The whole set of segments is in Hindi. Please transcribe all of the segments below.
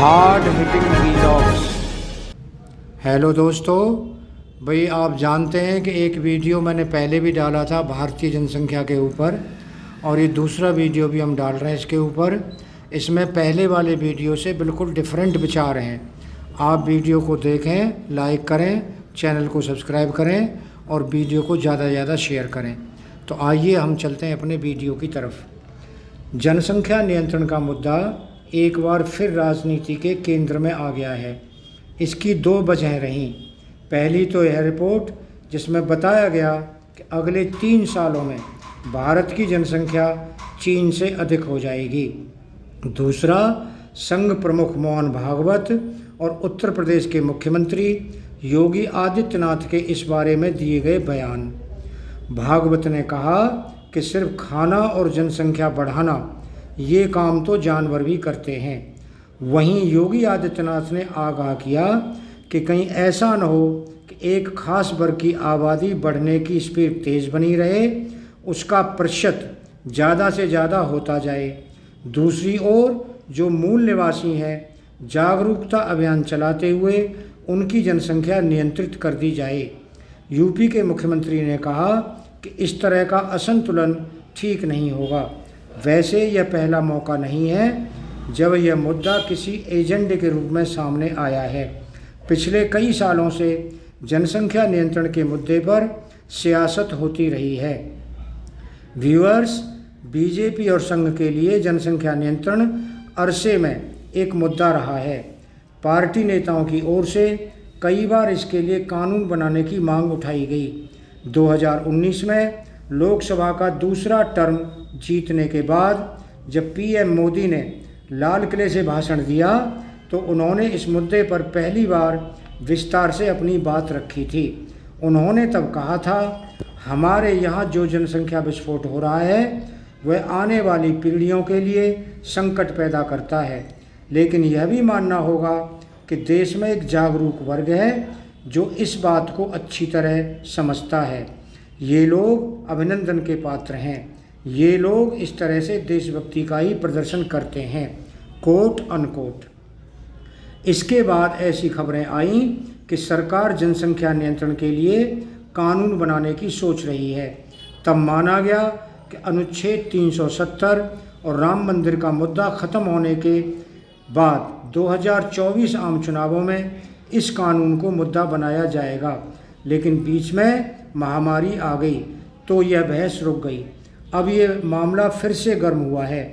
Hard hitting vlogs. हेलो दोस्तों, भाई आप जानते हैं कि एक वीडियो मैंने पहले भी डाला था भारतीय जनसंख्या के ऊपर, और ये दूसरा वीडियो भी हम डाल रहे हैं इसके ऊपर। इसमें पहले वाले वीडियो से बिल्कुल डिफरेंट विचार हैं। आप वीडियो को देखें, लाइक करें, चैनल को सब्सक्राइब करें और वीडियो को ज़्यादा से ज़्यादा शेयर करें। तो आइए हम चलते हैं अपने वीडियो की तरफ। जनसंख्या नियंत्रण का मुद्दा एक बार फिर राजनीति के केंद्र में आ गया है। इसकी दो वजह रहीं। पहली तो यह रिपोर्ट जिसमें बताया गया कि अगले 3 सालों में भारत की जनसंख्या चीन से अधिक हो जाएगी। दूसरा, संघ प्रमुख मोहन भागवत और उत्तर प्रदेश के मुख्यमंत्री योगी आदित्यनाथ के इस बारे में दिए गए बयान। भागवत ने कहा कि सिर्फ खाना और जनसंख्या बढ़ाना ये काम तो जानवर भी करते हैं। वहीं योगी आदित्यनाथ ने आगाह किया कि कहीं ऐसा न हो कि एक खास वर्ग की आबादी बढ़ने की स्पीड तेज़ बनी रहे, उसका प्रतिशत ज़्यादा से ज़्यादा होता जाए। दूसरी ओर जो मूल निवासी हैं, जागरूकता अभियान चलाते हुए उनकी जनसंख्या नियंत्रित कर दी जाए। यूपी के मुख्यमंत्री ने कहा कि इस तरह का असंतुलन ठीक नहीं होगा। वैसे यह पहला मौका नहीं है जब यह मुद्दा किसी एजेंडे के रूप में सामने आया है। पिछले कई सालों से जनसंख्या नियंत्रण के मुद्दे पर सियासत होती रही है। व्यूअर्स, बीजेपी और संघ के लिए जनसंख्या नियंत्रण अरसे में एक मुद्दा रहा है। पार्टी नेताओं की ओर से कई बार इसके लिए कानून बनाने की मांग उठाई गई। 2019 में लोकसभा का दूसरा टर्म जीतने के बाद जब पीएम मोदी ने लाल किले से भाषण दिया तो उन्होंने इस मुद्दे पर पहली बार विस्तार से अपनी बात रखी थी। उन्होंने तब कहा था, हमारे यहाँ जो जनसंख्या विस्फोट हो रहा है वह आने वाली पीढ़ियों के लिए संकट पैदा करता है, लेकिन यह भी मानना होगा कि देश में एक जागरूक वर्ग है जो इस बात को अच्छी तरह समझता है। ये लोग अभिनंदन के पात्र हैं। ये लोग इस तरह से देशभक्ति का ही प्रदर्शन करते हैं, कोट अनकोट। इसके बाद ऐसी खबरें आईं कि सरकार जनसंख्या नियंत्रण के लिए कानून बनाने की सोच रही है। तब माना गया कि अनुच्छेद 370 और राम मंदिर का मुद्दा खत्म होने के बाद 2024 आम चुनावों में इस कानून को मुद्दा बनाया जाएगा, लेकिन बीच में महामारी आ गई तो यह बहस रुक गई। अब ये मामला फिर से गर्म हुआ है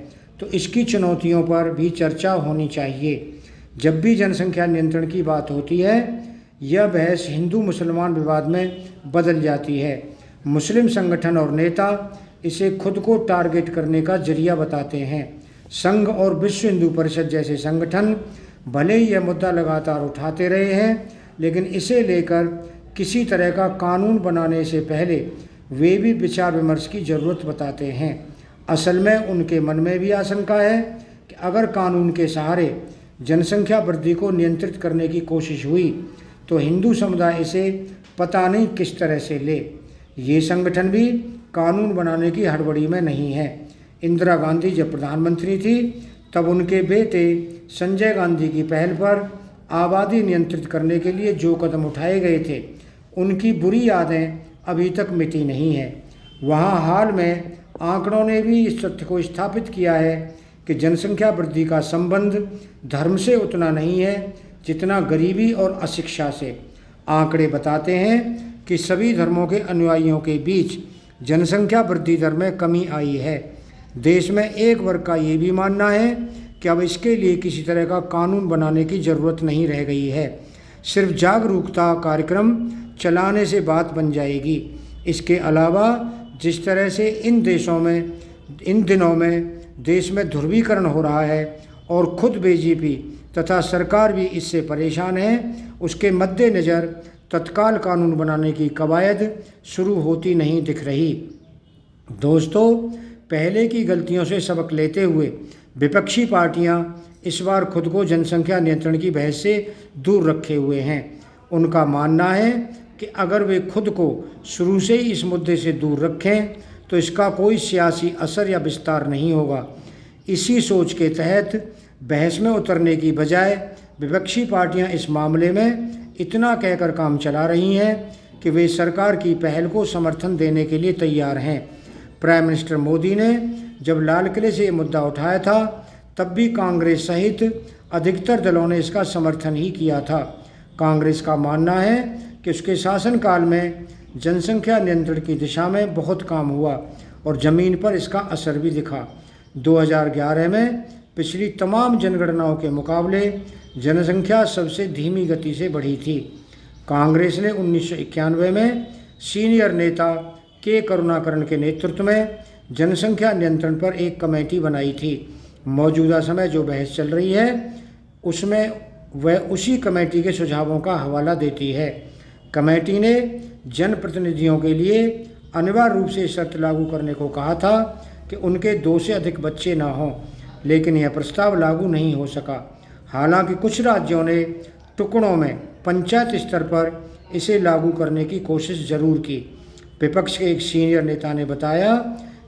तो इसकी चुनौतियों पर भी चर्चा होनी चाहिए। जब भी जनसंख्या नियंत्रण की बात होती है, यह बहस हिंदू मुसलमान विवाद में बदल जाती है। मुस्लिम संगठन और नेता इसे खुद को टारगेट करने का जरिया बताते हैं। संघ और विश्व हिंदू परिषद जैसे संगठन भले ही यह मुद्दा लगातार उठाते रहे हैं, लेकिन इसे लेकर किसी तरह का कानून बनाने से पहले वे भी विचार विमर्श की ज़रूरत बताते हैं। असल में उनके मन में भी आशंका है कि अगर कानून के सहारे जनसंख्या वृद्धि को नियंत्रित करने की कोशिश हुई तो हिंदू समुदाय इसे पता नहीं किस तरह से ले। ये संगठन भी कानून बनाने की हड़बड़ी में नहीं है। इंदिरा गांधी जब प्रधानमंत्री थी तब उनके बेटे संजय गांधी की पहल पर आबादी नियंत्रित करने के लिए जो कदम उठाए गए थे, उनकी बुरी यादें अभी तक मिटी नहीं है। वहाँ हाल में आंकड़ों ने भी इस तथ्य को स्थापित किया है कि जनसंख्या वृद्धि का संबंध धर्म से उतना नहीं है जितना गरीबी और अशिक्षा से। आंकड़े बताते हैं कि सभी धर्मों के अनुयायियों के बीच जनसंख्या वृद्धि दर में कमी आई है। देश में एक वर्ग का ये भी मानना है कि अब इसके लिए किसी तरह का कानून बनाने की ज़रूरत नहीं रह गई है। सिर्फ जागरूकता कार्यक्रम चलाने से बात बन जाएगी। इसके अलावा जिस तरह से इन दिनों में देश में ध्रुवीकरण हो रहा है और खुद बीजेपी तथा सरकार भी इससे परेशान है, उसके मद्देनज़र तत्काल कानून बनाने की कवायद शुरू होती नहीं दिख रही। दोस्तों, पहले की गलतियों से सबक लेते हुए विपक्षी पार्टियां इस बार खुद को जनसंख्या नियंत्रण की बहस से दूर रखे हुए हैं। उनका मानना है कि अगर वे खुद को शुरू से ही इस मुद्दे से दूर रखें तो इसका कोई सियासी असर या विस्तार नहीं होगा। इसी सोच के तहत बहस में उतरने की बजाय विपक्षी पार्टियां इस मामले में इतना कहकर काम चला रही हैं कि वे सरकार की पहल को समर्थन देने के लिए तैयार हैं। प्राइम मिनिस्टर मोदी ने जब लाल किले से ये मुद्दा उठाया था तब भी कांग्रेस सहित अधिकतर दलों ने इसका समर्थन ही किया था। कांग्रेस का मानना है कि उसके शासनकाल में जनसंख्या नियंत्रण की दिशा में बहुत काम हुआ और ज़मीन पर इसका असर भी दिखा। 2011 में पिछली तमाम जनगणनाओं के मुकाबले जनसंख्या सबसे धीमी गति से बढ़ी थी। कांग्रेस ने 1991 में सीनियर नेता के करुणाकरण के नेतृत्व में जनसंख्या नियंत्रण पर एक कमेटी बनाई थी। मौजूदा समय जो बहस चल रही है उसमें वह उसी कमेटी के सुझावों का हवाला देती है। कमेटी ने जनप्रतिनिधियों के लिए अनिवार्य रूप से शर्त लागू करने को कहा था कि उनके 2 से अधिक बच्चे ना हों, लेकिन यह प्रस्ताव लागू नहीं हो सका। हालांकि कुछ राज्यों ने टुकड़ों में पंचायत स्तर पर इसे लागू करने की कोशिश जरूर की। विपक्ष के एक सीनियर नेता ने बताया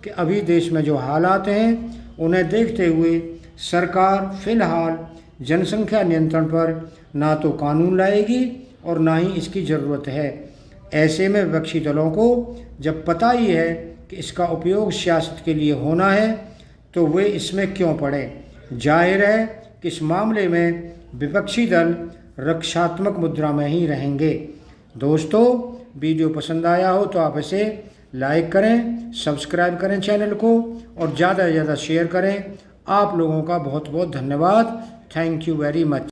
कि अभी देश में जो हालात हैं उन्हें देखते हुए सरकार फिलहाल जनसंख्या नियंत्रण पर ना तो कानून लाएगी और ना ही इसकी ज़रूरत है। ऐसे में विपक्षी दलों को जब पता ही है कि इसका उपयोग सियासत के लिए होना है तो वे इसमें क्यों पड़ें। जाहिर है कि इस मामले में विपक्षी दल रक्षात्मक मुद्रा में ही रहेंगे। दोस्तों, वीडियो पसंद आया हो तो आप इसे लाइक करें, सब्सक्राइब करें चैनल को और ज़्यादा से ज़्यादा शेयर करें। आप लोगों का बहुत बहुत धन्यवाद। Thank you very much.